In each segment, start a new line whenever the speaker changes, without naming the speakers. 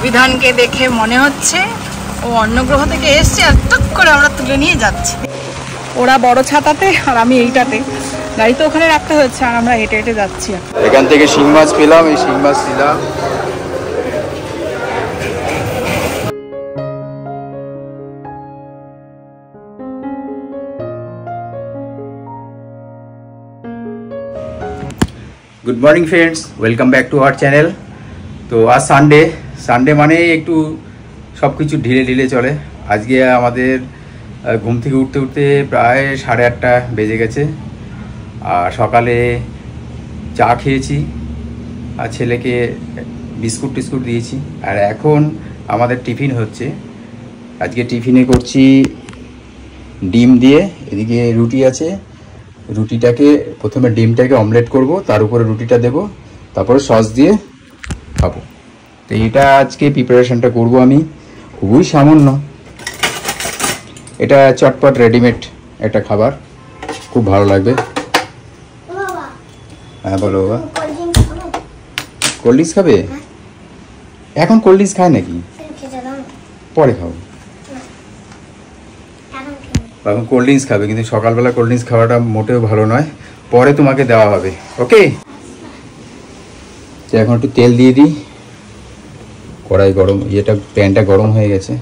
বিধানকে দেখে মনে হচ্ছে ও অন্য গ্রহ থেকে এসছে আর টুক করে আমরা তুলে নিয়ে যাচ্ছি। ওরা বড় ছাতাতে আর আমি এইটাতে, গাড়ি তো ওখানে রাখতে হচ্ছে আর আমরা হেঁটে হেঁটে যাচ্ছি।
এখান থেকে শিং মাছ পেলাম, এই শিং মাছ দিলাম। Good morning friends, welcome back to our channel. তো আজ সানডে মানে একটু সব কিছু ঢিলে ঢিলে চলে। আজকে আমাদের ঘুম থেকে উঠতে উঠতে প্রায় 8:30 বেজে গেছে। আর সকালে চা খেয়েছি আর ছেলেকে বিস্কুট টিস্কুট দিয়েছি। আর এখন আমাদের টিফিন হচ্ছে। আজকে টিফিনে করছি ডিম দিয়ে, এদিকে রুটি আছে। রুটিটাকে প্রথমে ডিমটাকে অমলেট করব, তার উপরে রুটিটা দেব, তারপরে সস দিয়ে খাবো। তো এটা আজকে প্রিপারেশনটা করব আমি, খুবই সামান্য। এটা চটপট রেডিমেড একটা খাবার, খুব ভালো লাগবে। হ্যাঁ বলো বাবা, কোল্ড ড্রিঙ্কস খাবে? এখন কোল্ড ড্রিঙ্কস খায় নাকি? পরে খাবো। এখন কোল্ড ড্রিঙ্কস খাবে, কিন্তু সকালবেলা কোল্ড ড্রিঙ্কস খাওয়াটা মোটেও ভালো নয়, পরে তোমাকে দেওয়া হবে, ওকে? এখন একটু তেল দিয়ে দিই। কড়াই গরম, প্যানটা গরম হয়ে গেছে।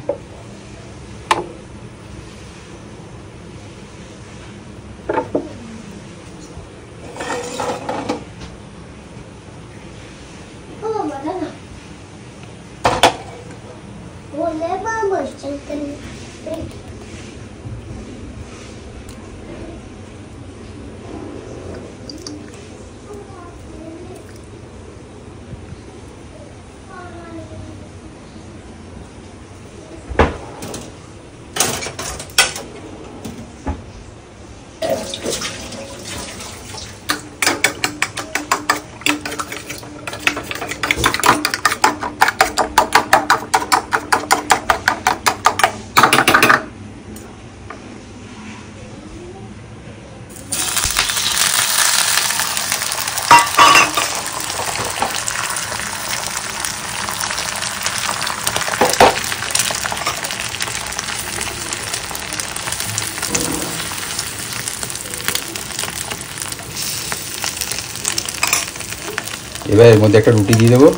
এবার এর মধ্যে একটা রুটি দিয়ে দেবো।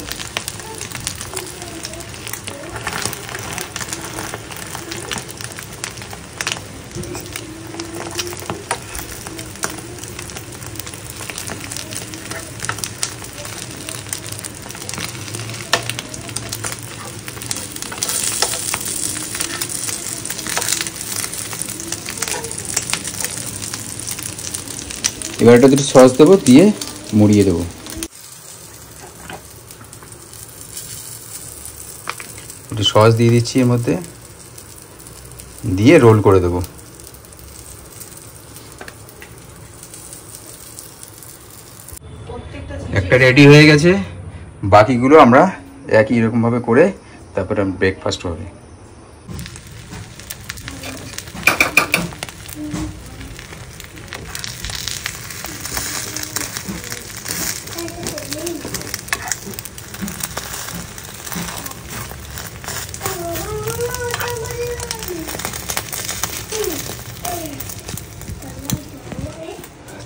এবার একটা দুটো সস দেবো, দিয়ে মুড়িয়ে দেবো। একটু সস দিয়ে দিচ্ছি এর মধ্যে, দিয়ে রোল করে দেবো। একটা রেডি হয়ে গেছে, বাকিগুলো আমরা একই রকমভাবে করে তারপরে ব্রেকফাস্ট হবে।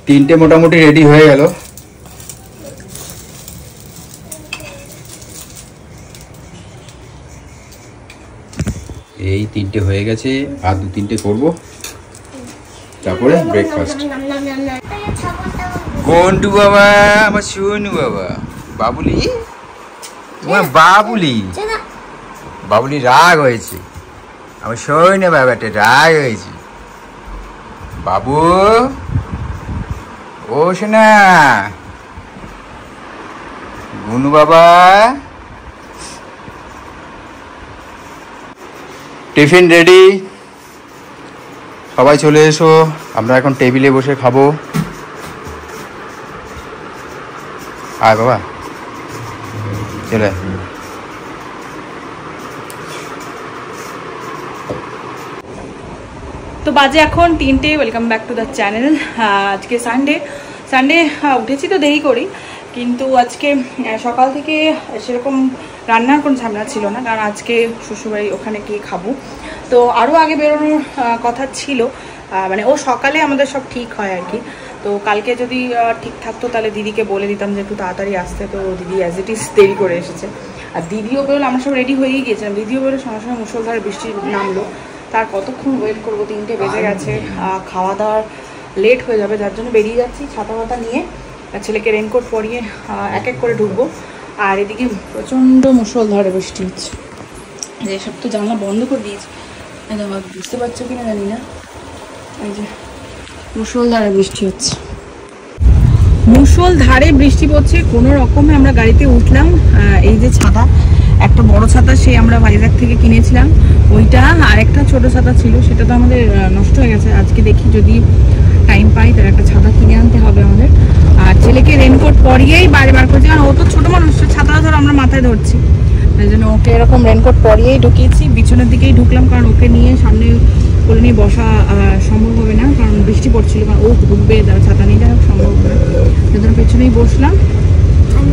তিনটে মোটামুটি রেডি হয়ে গেল। এই তিনটে হয়ে গেছে, আর দু তিনটে করবো, তারপরে ব্রেকফাস্ট। গন্টু বাবা, আমার সোনু বাবা, বাবুলি, বাবুলি রাগ হয়েছে, আমার সোনু বাবাটা রাগ হয়েছে। বাবু, ও সোনা, গুনু বাবা, টিফিন রেডি, সবাই চলে এসো, আমরা এখন টেবিলে বসে খাবো। আয় বাবা, চলে।
তো বাজে এখন 3টে। Welcome back to the channel. আজকে সানডে উঠেছি তো দেরি করি, কিন্তু আজকে সকাল থেকে সেরকম রান্নার কোনো ঝামেলা ছিল না, কারণ আজকে শ্বশুরবাড়ি ওখানে গিয়ে খাবো। তো আরও আগে বেরোনোর কথা ছিল, মানে ও সকালে আমাদের সব ঠিক হয় আর কি। তো কালকে যদি ঠিক থাকতো তাহলে দিদিকে বলে দিতাম যে একটু তাড়াতাড়ি আসতে, তো দিদি অ্যাজ ইট ইজ দেরি করে এসেছে। আর দিদিও বেরোলো, আমরা সব রেডি হয়েই গিয়েছিলাম, দিদিও বেরোলো, সঙ্গে সঙ্গে মুষলধারে বৃষ্টি নামলো। তার কতক্ষণ ওয়েট করবো, 3টে বেজে গেছে, খাওয়া দাওয়ার লেট হয়ে যাবে, যার জন্য বেরিয়ে যাচ্ছি ছাতা পাতা নিয়ে। ছেলেকে রেনকোট পরিয়ে এক এক করে ঢুকবো। আর এদিকে প্রচণ্ড মুষলধারে বৃষ্টি হচ্ছে, যে সব তো জানলা বন্ধ করে দিয়েছে, বুঝতে পারছো কিনা জানি না। এই যে মুষলধারে বৃষ্টি হচ্ছে, মুষলধারে বৃষ্টি পড়ছে। কোনো রকমে আমরা গাড়িতে উঠলাম। এই যে ছাতা, একটা বড় ছাতা সে আমরা ভাইজ্যাগ থেকে কিনেছিলাম ওইটা, আর একটা ছোট ছাতা ছিল, সেটা তো আমাদের নষ্ট হয়ে গেছে। আজকে দেখি যদি টাইম পাই তার একটা ছাতা কিনে আনতে হবে আমাদের। আর ছেলেকে রেনকোট পরিয়েই বাইরে বার করছি, কারণ ও তো ছোটো মানুষ, ছাতা ধর আমরা মাথায় ধরছি, তাই জন্য ওকে এরকম রেনকোট পরিয়েই ঢুকিয়েছি। পিছনের দিকেই ঢুকলাম, কারণ ওকে নিয়ে সামনে কোলে নিয়ে বসা সম্ভব হবে না, কারণ বৃষ্টি পড়ছিল, কারণ ও ঢুকবে তার ছাতা নিয়ে যাওয়া সম্ভব হবে না, সেই জন্য পেছনেই বসলাম।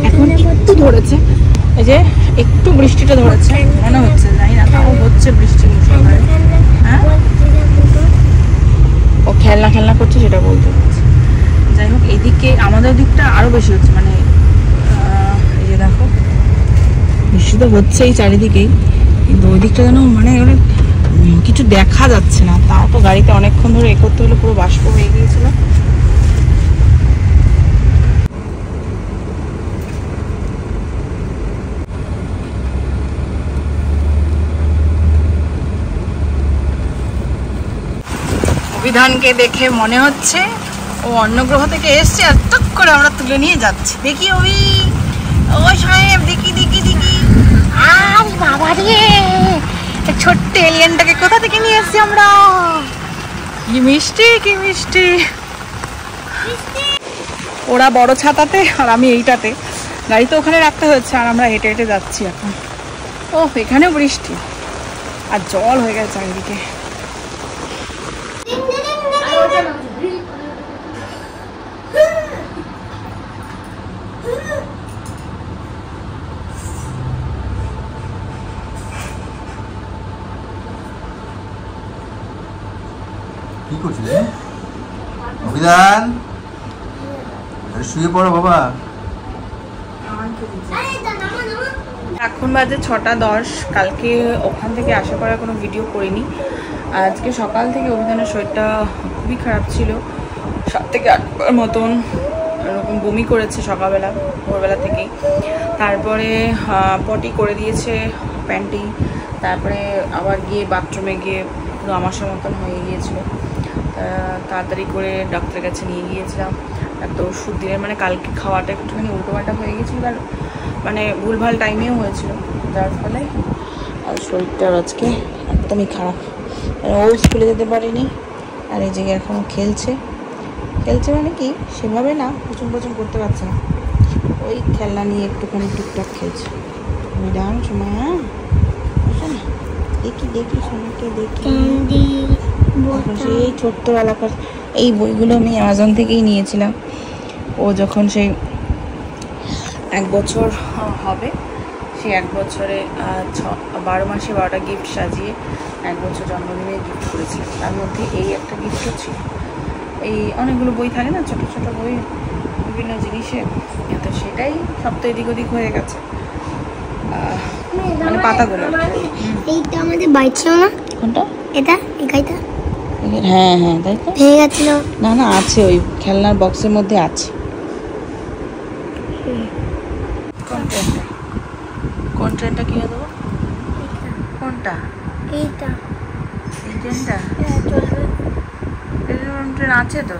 এখন একটু ধরেছে, এই যে একটু বৃষ্টিটা ধরেছে মনে হচ্ছে, জানি না, তাও হচ্ছে বৃষ্টি। হ্যাঁ, ও খেলনা করছে সেটা বলতে হচ্ছে। যাই হোক, এদিকে আমাদের দিকটা আরো বেশি হচ্ছে, মানে এই যে দেখো বৃষ্টি তো হচ্ছেই চারিদিকেই, কিন্তু ওই দিকটা যেন মানে কিছু দেখা যাচ্ছে না। তাও তো গাড়িতে অনেকক্ষণ ধরে করতে হলে, পুরো বাষ্প হয়ে গিয়েছিল। অভিধানকে দেখে মনে হচ্ছে ও অন্য গ্রহ থেকে এসছে, আর টুক করে আমরা তুলে নিয়ে যাচ্ছি। দেখি অভি, ও সাহেব, দেখি দেখি দেখি, আর বাবা রে, ছোট্ট এলিয়েনটাকে কোথা থেকে নিয়ে এসছি আমরা। কি মিষ্টি, কি মিষ্টি। ওরা বড় ছাতাতে আর আমি এইটাতে, গাড়ি তো ওখানে রাখতে হচ্ছে, আর আমরা হেঁটে হেঁটে যাচ্ছি এখন। ও এখানেও বৃষ্টি, আর জল হয়ে গেছে চারিদিকে।
কি করছিলে অভিধান? শুয়ে পড়ো বাবা।
এখন বাজে 6:10। কালকে ওখান থেকে আশা করার কোনো ভিডিও করিনি। আজকে সকাল থেকে অভিধানের শরীরটা খুবই খারাপ ছিল, 7 থেকে 8বার মতন এরকম বমি করেছে সকালবেলা, ভোরবেলা থেকেই। তারপরে পটি করে দিয়েছে প্যান্টি, তারপরে আবার গিয়ে বাথরুমে গিয়ে পুরো আমাশার মতন হয়ে গিয়েছিল। তাড়াতাড়ি করে ডাক্তারের কাছে নিয়ে গিয়েছিলাম। তো ওষুধ দিলে, মানে কালকে খাওয়াটা একটুখানি উল্টোপাল্টা হয়ে গেছিলো, আর মানে ভুলভাল টাইমেও হয়েছিল, যার ফলে আর শরীরটা আজকে একদমই খারাপ। ও স্কুলে যেতে পারেনি, আর এই জায়গায় এখনও খেলছে মানে কি সেভাবে না, প্রচুর করতে পারছে না, ওই খেলনা নিয়ে একটুখানি টুকটাক খেলছে। ম্যাডাম সময়, হ্যাঁ দেখি দেখি সোনাকে দেখি। সেই ছোট্টবেলাকার এই বইগুলো আমি অ্যামাজন থেকেই নিয়েছিলাম। ও যখন সেই 1 বছর হবে, সেই 1 বছরে 12 মাসে 12টা গিফট সাজিয়ে 1 বছর জন্মদিনে গিফট করেছিলাম। তার মধ্যে এই একটা গিফটও ছিল। এই অনেকগুলো বই থাকে না, ছোট ছোট বই বিভিন্ন জিনিসের, তো সেটাই সব তো এদিক ওদিক হয়ে গেছে, মানে পাতাগুলো।
এইটা আমাদের বাড়ি ছিল না?
কোনটা?
এটা, এই গাইটা?
হ্যাঁ হ্যাঁ, তাই তো।
ভেঙে গেছিল?
না না, আছে, ওই খেলনার বক্সের মধ্যে আছে। কোন ট্রেনটা কিনে দেবো? কোনটা?
এইটা।
এই ট্রেনটা? ট্রেন আছে তো।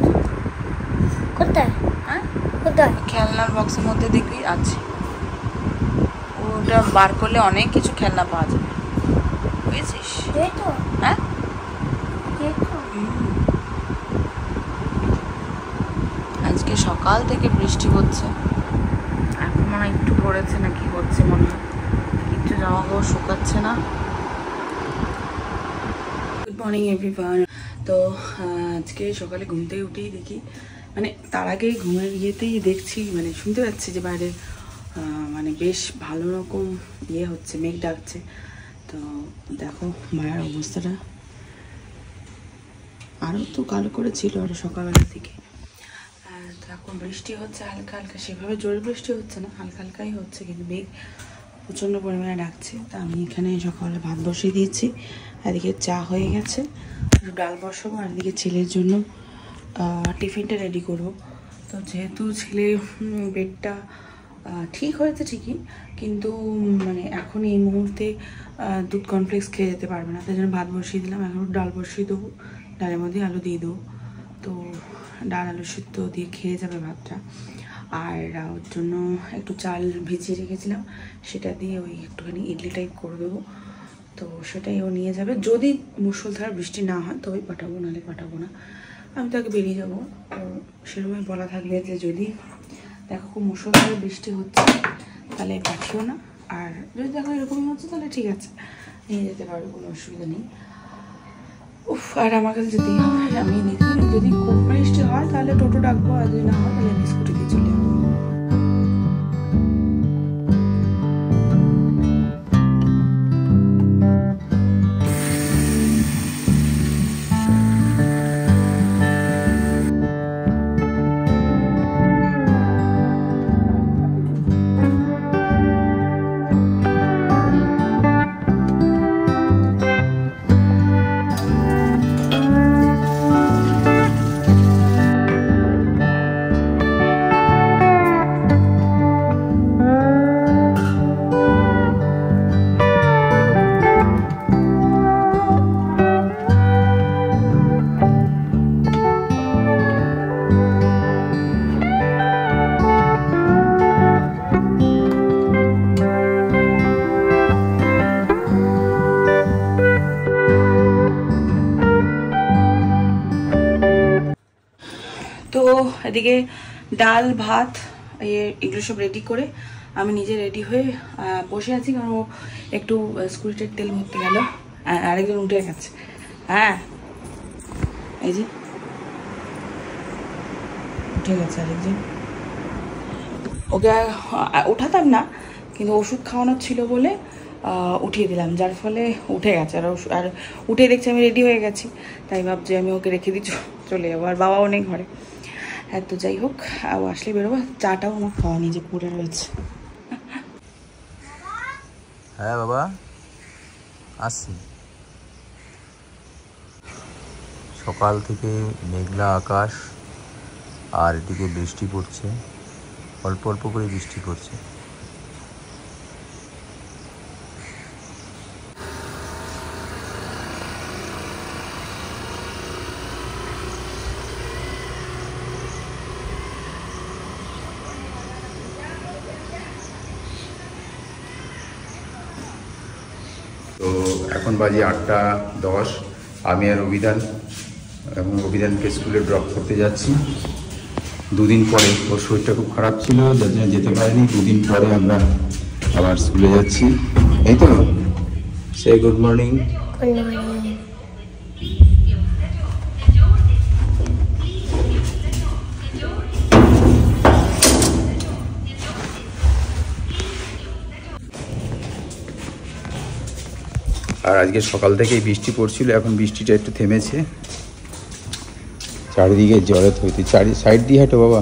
কোথায়?
হ্যাঁ,
কোথায়?
খেলনার বক্সের মধ্যে দেখবি আছে। ওটা বার করলে অনেক কিছু খেলনা পাওয়া যাবে, বুঝেছিস? হ্যাঁ, আজকে সকাল থেকে বৃষ্টি হচ্ছে, এখন মনে হয় একটু ধরেছে না কি হচ্ছে, মনে হয় কিচ্ছু জামা কাপড় শুকাচ্ছে না। Good morning everyone. তো আজকে সকালে ঘুম থেকে উঠেই দেখি, মানে তার আগেই ঘুমের ইয়েতেই দেখছি, মানে শুনতে পাচ্ছি যে বাইরে মানে বেশ ভালো রকম ইয়ে হচ্ছে, মেঘ ডাকছে। তো দেখো মায়ের অবস্থাটা, আরও তো কালো করে ছিল আরও সকালবেলা থেকে। তো এখন বৃষ্টি হচ্ছে হালকা হালকা, সেভাবে জোরে বৃষ্টি হচ্ছে না, হালকা হালকাই হচ্ছে, কিন্তু মেঘ প্রচণ্ড পরিমাণে ডাকছে। তা আমি এখানে সকালে ভাত বসিয়ে দিয়েছি, এদিকে চা হয়ে গেছে, একটু ডাল বসাবো, আর এদিকে ছেলের জন্য টিফিনটা রেডি করব। তো যেহেতু ছেলে পেটটা ঠিক হয়েছে ঠিকই, কিন্তু মানে এখন এই মুহূর্তে দুধ কর্নফ্লেক্স খেয়ে যেতে পারবে না, তাই জন্য ভাত বসিয়ে দিলাম। এখন ডাল বসিয়ে দেবো, ডালের মধ্যে আলু দিয়ে দেবো, তো ডাল আলু সিদ্ধ দিয়ে খেয়ে যাবে ভাতটা। আর ওর জন্য একটু চাল ভিজিয়ে রেখেছিলাম, সেটা দিয়ে ওই একটুখানি ইডলি টাইপ করে দেবো, তো সেটাই ও নিয়ে যাবে। যদি মুষলধারে বৃষ্টি না হয় তবেই পাঠাবো, নাহলে পাঠাবো না। আমি তো আগে বেরিয়ে যাবো, তো সেরকমই বলা থাকবে যে যদি দেখো খুব মুষলধারে বৃষ্টি হচ্ছে তাহলে পাঠিও না, আর যদি দেখো এরকমই হচ্ছে তাহলে ঠিক আছে, নিয়ে যেতে পারবে, কোনো অসুবিধা নেই। উফ, আর আমার কাছে যেতেই হবে, আমি যদি খুব বৃষ্টি হয় তাহলে টোটো ডাকবো, আর যদি না হয় তাহলে আমি স্কুটি দিয়ে চলে যাবো। তো এদিকে ডাল ভাত এগুলো সব রেডি করে আমি নিজে রেডি হয়ে বসে আছি, কারণ ও একটু স্কুটির তেল ভরতে গেল, আরেকজন উঠে গেছে। হ্যাঁ, এই যে উঠে গেছে আরেকজন, ওকে উঠাতাম না, কিন্তু ওষুধ খাওয়ানোর ছিল বলে উঠিয়ে দিলাম, যার ফলে উঠে গেছে। আর উঠে দেখছি আমি রেডি হয়ে গেছি, তাই ভাবছি আমি ওকে রেখে দিই, চলে যাবো। আর বাবাও নেই ঘরে। হ্যাঁ, তো যাই হোক, ও আসলে বেরোবো। চাটাও আমার খাওয়া নিজে পড়ে রয়েছে।
হ্যাঁ বাবা, আসছি। সকাল থেকে মেঘলা আকাশ, আর এদিকে বৃষ্টি পড়ছে, অল্প অল্প করে বৃষ্টি পড়ছে। তো এখন বাজে 8:10, আমি আর অভিধানকে স্কুলে ড্রপ করতে যাচ্ছি। দুদিন পরে, ওর শরীরটা খুব খারাপ ছিল, যার জন্য যেতে পারিনি। দুদিন পরে আমরা আবার স্কুলে যাচ্ছি। এই তো, সে গুড মর্নিং। আর আজকে সকাল থেকেই বৃষ্টি পড়ছিল, এখন বৃষ্টিটা একটু থেমেছে। চারিদিকে জলে থইতে, সাইড দিয়ে হাঁটো বাবা।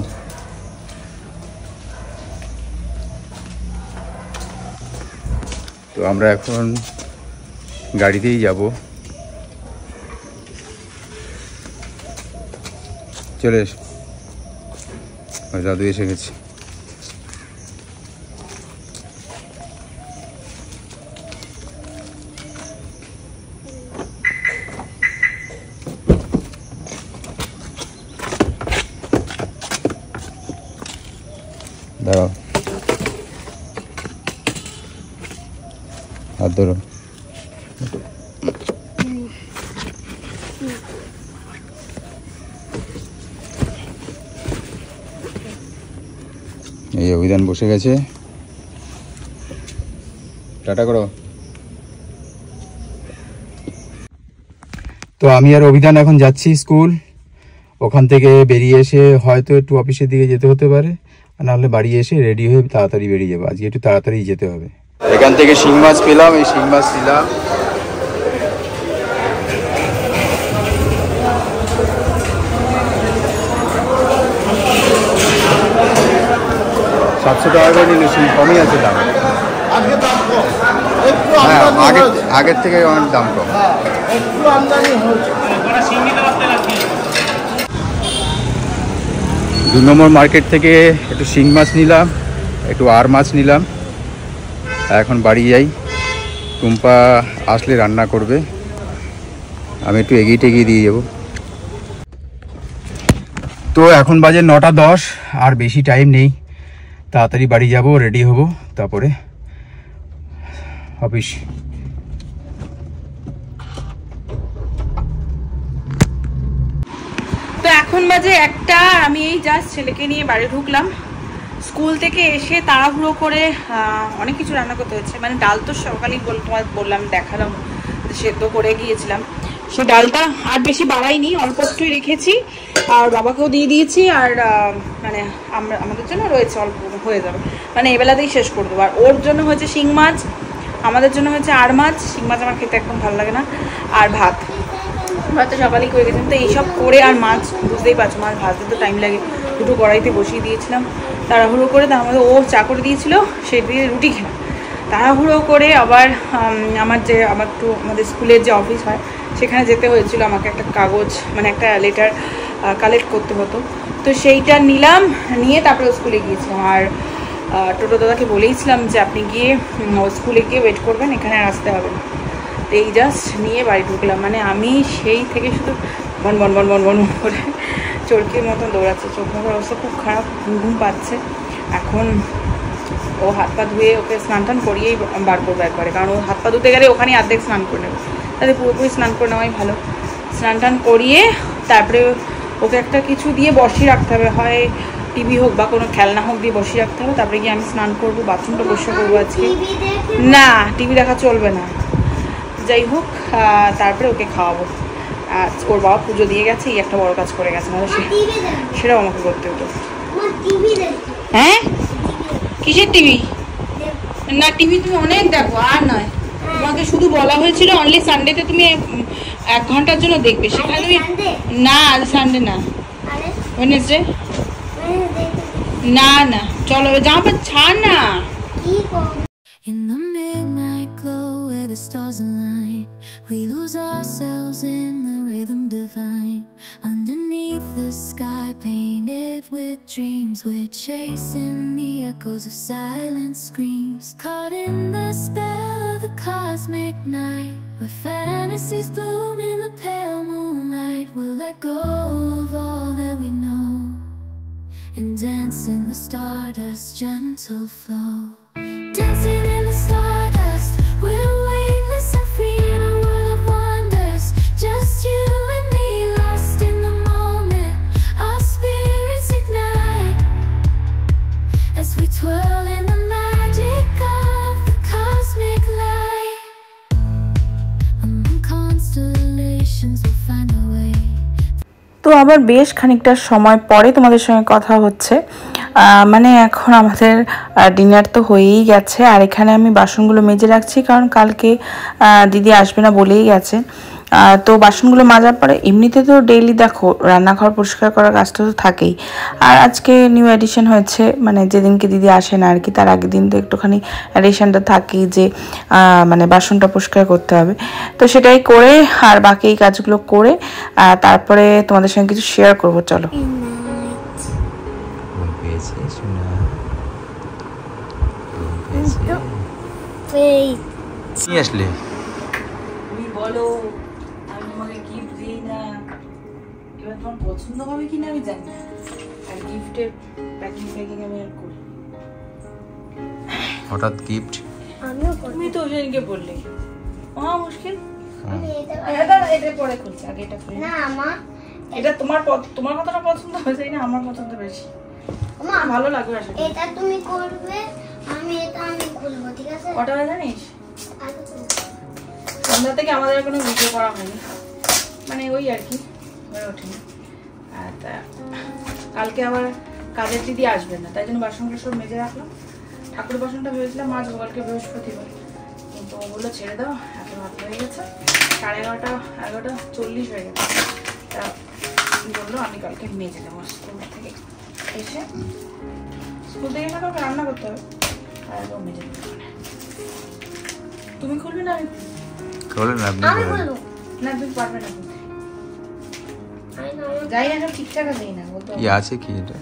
তো আমরা এখন গাড়িতেই যাব। চলে এসো, দাদু এসে গেছে। দাঁড়াও, হাত ধরো। এই অভিধান বসে গেছে, টাটা করো। তো আমি আর অভিধান এখন যাচ্ছি স্কুল। ওখান থেকে বেরিয়ে এসে হয়তো একটু অফিসের দিকে যেতে হতে পারে, নাহলে বাড়ি এসে রেডি হয়ে তাড়াতাড়ি বেরিয়ে যাবো। আজকে একটু তাড়াতাড়ি যেতে হবে। এখান থেকে শিং মাছ পেলাম, এই শিং মাছ নিলাম। $700 করে নিল, শিং কমই আছে দাম। হ্যাঁ, আগের থেকে অনেক দাম কম। দু নম্বর মার্কেট থেকে একটু শিং মাছ নিলাম, একটু আর মাছ নিলাম। এখন বাড়ি যাই, টুম্পা আসলে রান্না করবে, আমি একটু এগিয়ে টেগিয়ে দিয়ে যাব। তো এখন বাজে 9:10, আর বেশি টাইম নেই, তাড়াতাড়ি বাড়ি যাব, রেডি হব, তারপরে অফিস।
তো এখন বাজে 1টা, আমি এই জাস্ট ছেলেকে নিয়ে বাড়ি ঢুকলাম। স্কুল থেকে এসে তাড়াহুড়ো করে অনেক কিছু রান্না করতে হচ্ছে। মানে ডাল তো সকালেই তোমার বললাম, দেখালাম, সেদ্ধ করে গিয়েছিলাম। সে ডালটা আর বেশি বাড়াইনি, অল্প একটুই রেখেছি, আর বাবাকেও দিয়ে দিয়েছি। আর মানে আমাদের জন্য রয়েছে, অল্প হয়ে যাবে, মানে এবেলাতেই শেষ করে দেবো। আর ওর জন্য হয়েছে শিং মাছ, আমাদের জন্য হয়েছে আর মাছ। শিং মাছ আমার খেতে একদম ভালো লাগে না। আর ভাত তো সকালেই করে গেছিলাম। তো এইসব করে, আর মাছ বুঝতেই পারছো, মাছ ভাজতে তো টাইম লাগে। দুটো কড়াইতে বসিয়ে দিয়েছিলাম তাড়াহুড়ো করে। তার মধ্যে ও চা করে দিয়েছিল, সেই দিয়ে রুটি খেলাম তাড়াহুড়ো করে। আবার আমার একটু আমাদের স্কুলের যে অফিস হয় সেখানে যেতে হয়েছিল, আমাকে একটা কাগজ, মানে একটা লেটার কালেক্ট করতে হতো। তো সেইটা নিলাম, নিয়ে তারপরে স্কুলে গিয়েছিলাম। আর টোটো দাদাকে বলেইছিলাম যে আপনি গিয়ে স্কুলে গিয়ে ওয়েট করবেন, এখানে আর আসতে হবে না। তো এই জাস্ট নিয়ে বাড়ি ঢুকলাম। মানে আমি সেই থেকে শুধু বন বন বন বন বন করে চরকির মতন দৌড়াচ্ছে। চোখ মুখের অবস্থা খুব খারাপ, ঘুম পাচ্ছে। এখন ও হাত পা ধুয়ে ওকে স্নান টান করিয়েই বার করবো একবারে, কারণ ও হাত পা ধুতে গেলে ওখানেই অর্ধেক স্নান করে নেবে। তাহলে পুরোপুরি স্নান করে নেওয়াই ভালো। স্নান টান করিয়ে তারপরে ওকে একটা কিছু দিয়ে বসিয়ে রাখতে হবে, হয় টিভি হোক বা কোনো খেলনা হোক দিয়ে বসিয়ে রাখতে হবে। তারপরে গিয়ে আমি স্নান করবো, বাথরুমটা পরিষ্কার করবো আজকে। না, টিভি দেখা চলবে না। যাই হোক, তারপরে ওকে খাওয়াবো। ওর বাবা পুজো দিয়ে গেছে, এই একটা বড় কাজ করে গেছে, নাহলে সেটাও আমাকে করতে হতো। হ্যাঁ, কিসের টিভি? না, টিভি তুমি অনেক দেখো, আর নয়। তোমাকে শুধু বলা হয়েছিল অনলি সানডেতে তুমি 1 ঘন্টার জন্য দেখবে, সেখানে তুমি না, সানডে না, ওয়েডনেসডে না না, চলো জামা ছাড় না।
In the midnight glow where the stars align, we lose ourselves in the rhythm divine. Underneath the sky painted with dreams, we're chasing the echoes of silent screams. Caught in the spell of the cosmic night, where fantasies bloom in the pale moonlight. We'll let go of all that we know and dance in the stardust's gentle flow. Dancing in the stardust, we're weightless and free in a world of wonders. Just you and me, lost in the moment. Our spirits ignite as we twirl in the magic of the cosmic light. Among constellations we'll find a way.
তো আবার বেশ খানিকটা সময় পরে তোমাদের সঙ্গে কথা হচ্ছে। মানে এখন আমাদের ডিনার তো হয়েই গেছে, আর এখানে আমি বাসনগুলো মেজে রাখছি, কারণ কালকে দিদি আসবে না বলেই গেছে। তো বাসনগুলো মাজার পরে এমনিতে তো ডেইলি দেখো রান্নাঘর পরিষ্কার করার কাজটা তো থাকেই। আর আজকে নিউ এডিশন হয়েছে, মানে যেদিনকে দিদি আসে না আর কি, তার আগের দিন তো একটুখানি এডিশনটা থাকেই যে মানে বাসনটা পরিষ্কার করতে হবে। তো সেটাই করে আর বাকি এই কাজগুলো করে তারপরে তোমাদের সঙ্গে কিছু শেয়ার করবো। চলো।
আসলে
তুমি বলো, আমি তোমাকে গিফট দিই না, এবার তোমার পছন্দ হবে কিনা আমি জানি না। আর গিফটের প্যাকিং আমি আর করি
হঠাৎ গিফট।
তুমি তো ওইদিনকে বললে মুশকিল। এটা পরে খুলছি, আগে এটা খুলি।
না মা,
এটা তোমার কথাটা পছন্দ হয়েছে না, আমার পছন্দ বেশি, ভালো লাগবে আসলে।
এটা তুমি করবে, আমি খুলবো, ঠিক আছে?
কটা হয় জানিস? সন্ধ্যা থেকে আমাদের কোনো ভিডিও করা হয়নি, মানে ওই আর কি হয়ে ওঠেনি। তা কালকে আবার কাজের দিদি আসবেন না, তাই জন্য বাসনগুলো সব মেজে রাখলাম। ঠাকুর বাসনটা ভেবেছিলাম মাছ কালকে বৃহস্পতিবার, কিন্তু ওগুলো ছেড়ে দাও, এখন রাত হয়ে গেছে 11:40 হয়ে গেছে। তা বললো আমি কালকে মেজে দেবো, স্কুল থেকে এসে রান্না করতে হবে, আর মেজে দেবো। তুমি খুলবে না?
আমি বলবো
না, তুমি পারবে না। যাই না, ঠিকঠাক আছে না বলতো।
কি আছে কি এটা?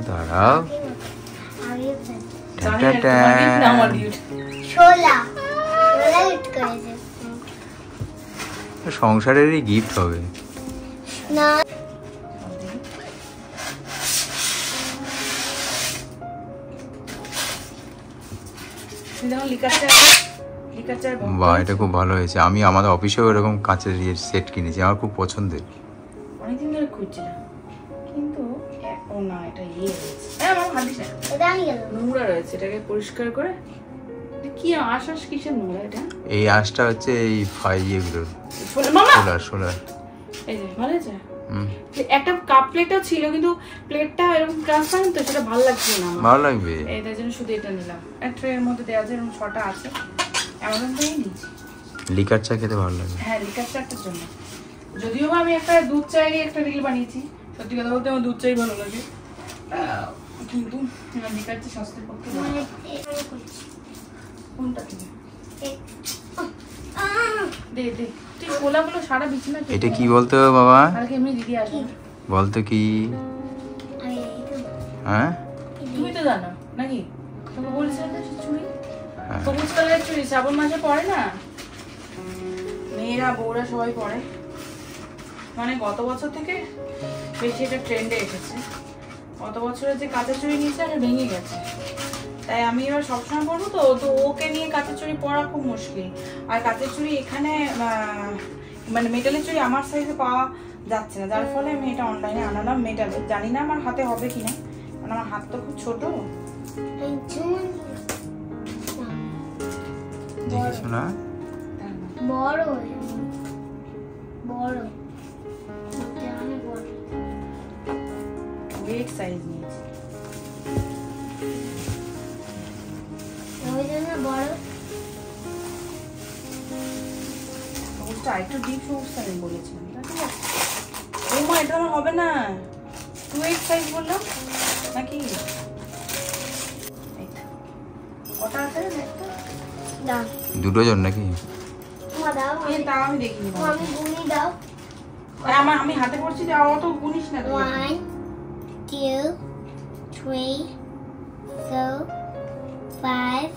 দাঁড়াও সংসারেরই গিফট হবে
না।
বাহ, এটা খুব ভালো হয়েছে। আমি আমাদের অফিসেও এরকম কাঁচের সেট কিনেছি, আমার খুব পছন্দের।
অনেকদিন ধরে খুঁজছিলাম, কিন্তু এখন না, এটা নোংরা রয়েছে, এটাকে পরিষ্কার করে। কি আঁশ কিসের নোংরা এটা?
এই আঁশটা হচ্ছে এই এগুলোর সোলার।
এই যে ভালো আছে। একটা কাপ প্লেটও ছিল, কিন্তু প্লেটটা এরকম ট্রান্সপারেন্ট, তো সেটা ভালো লাগছে না।
ভালো লাগবে,
এটার জন্য শুধু এটা নিলাম। একটা এর মধ্যে দেওয়া আছে, এরকম 6টা আছে, অ্যামাজন থেকেই নিয়েছি।
লিকার চা খেতে ভালো লাগে।
হ্যাঁ, লিকার চাটার জন্য। যদিও আমি একটা দুধ চাই একটা রিল বানিয়েছি, সত্যি কথা বলতে আমার দুধ চাই ভালো লাগে, কিন্তু লিকার চা স্বাস্থ্যের পক্ষে কোনটা কিনে দে দে তুই গোলাগুলো সারা বিছানা।
এটা কি বলতে হবে বাবা?
কালকে এমনি দিদি আসবে।
বলতো কি? হ্যাঁ,
তুমি তো জানো নাকি? তোকে বলেছিলাম তো চুড়ি, সবুজ কালারের চুড়ি শ্রাবণ মাসে পরে না, মেয়েরা বউরা সবাই পরে। মানে গত বছর থেকে বেশি এটা ট্রেন্ডে এসেছে। গত বছরের যে কাঁচা চুড়ি নিয়েছে আর ভেঙে গেছে, তাই আমি এবার সবসময় পরবো। তো ওকে নিয়ে কাঁচের চুড়ি পরা খুব মুশকিল। আর কাঁচের চুড়ি এখানে মানে মেটালের চুড়ি আমার সাইজে পাওয়া যাচ্ছে না, যার ফলে আমি এটা অনলাইনে আনালাম মেটালের। জানি না আমার হাতে হবে কিনা, কারণ আমার হাত তো খুব ছোট।
দেখিস না
বড়
ওয়েট সাইজ নিয়েছি। একটু ডিপ সবুজ আমি বলেছিলাম, এটা আমার হবে না। 2X সাইজ বললাম নাকি? কটা আছে রে?
দুটো জন নাকি?
তাও আমি দেখিনি।
আমি গুনি দাও।
আমি হাতে পড়ছি, অত গুনিস না।
1 2 3 4 5